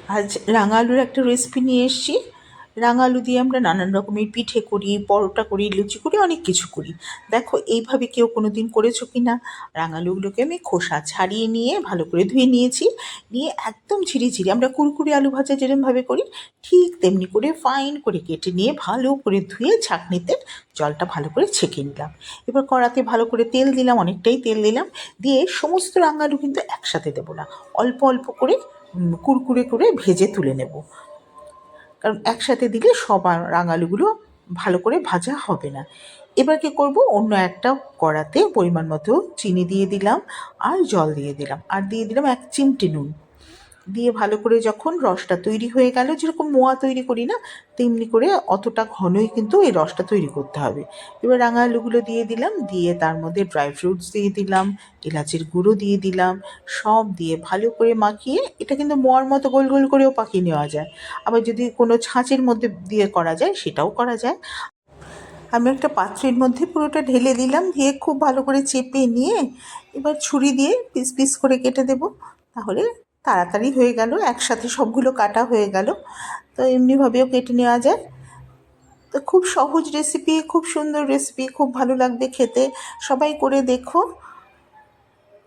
আজ রাঙা আলুর একটা রেসিপি নিয়ে এসেছি। রাঙা আলু দিয়ে আমরা নানান রকমের পিঠে করি, পরোটা করি, লুচি করি, অনেক কিছু করি। দেখো এইভাবে কেউ কোনো দিন করেছো কি না? রাঙা আলুগুলোকে আমি খোসা ছাড়িয়ে নিয়ে ভালো করে ধুয়ে নিয়েছি। নিয়ে একদম ঝিরিঝিরি, আমরা কুরকুরে আলু ভাজা যেরমভাবে করি ঠিক তেমনি করে ফাইন করে কেটে নিয়ে ভালো করে ধুয়ে ছাঁকনিতে জলটা ভালো করে ছেঁকে নিলাম। এবার কড়াতে ভালো করে তেল দিলাম, অনেকটাই তেল দিলাম। দিয়ে সমস্ত রাঙা আলু কিন্তু একসাথে দেবো না, অল্প অল্প করে কুরকুরে করে ভেজে তুলে নেব। কারণ একসাথে দিলে সব রাঙালুগুলো ভালো করে ভাজা হবে না। এবার কী করব, অন্য একটা কড়াতে পরিমাণ মতো চিনি দিয়ে দিলাম, আর জল দিয়ে দিলাম, আর দিয়ে দিলাম 1 চিমটে নুন। দিয়ে ভালো করে যখন রসটা তৈরি হয়ে গেল, যেরকম মোয়া তৈরি করি না তেমনি করে অতটা ঘনই কিন্তু এই রসটা তৈরি করতে হবে। এবার রাঙা আলুগুলো দিয়ে দিলাম, দিয়ে তার মধ্যে ড্রাই ফ্রুটস দিয়ে দিলাম, এলাচের গুঁড়ো দিয়ে দিলাম। সব দিয়ে ভালো করে মাখিয়ে, এটা কিন্তু মোয়ার মতো গোল গোল করেও পাকিয়ে নেওয়া যায়। আবার যদি কোনো ছাঁচের মধ্যে দিয়ে করা যায় সেটাও করা যায়। আমি একটা পাত্রের মধ্যে পুরোটা ঢেলে দিলাম, দিয়ে খুব ভালো করে চেপে নিয়ে এবার ছুরি দিয়ে পিস পিস করে কেটে দেবো। তাহলে তাড়াতাড়ি হয়ে গেল, একসাথে সবগুলো কাটা হয়ে গেল। তো এমনিভাবেও কেটে নেওয়া যায়। তো খুব সহজ রেসিপি, খুব সুন্দর রেসিপি, খুব ভালো লাগবে খেতে। সবাই করে দেখো।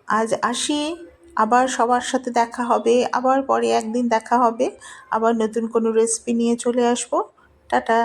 আজ আসি, আবার সবার সাথে দেখা হবে, আবার পরে একদিন দেখা হবে, আবার নতুন কোনো রেসিপি নিয়ে চলে আসবো। টাটা।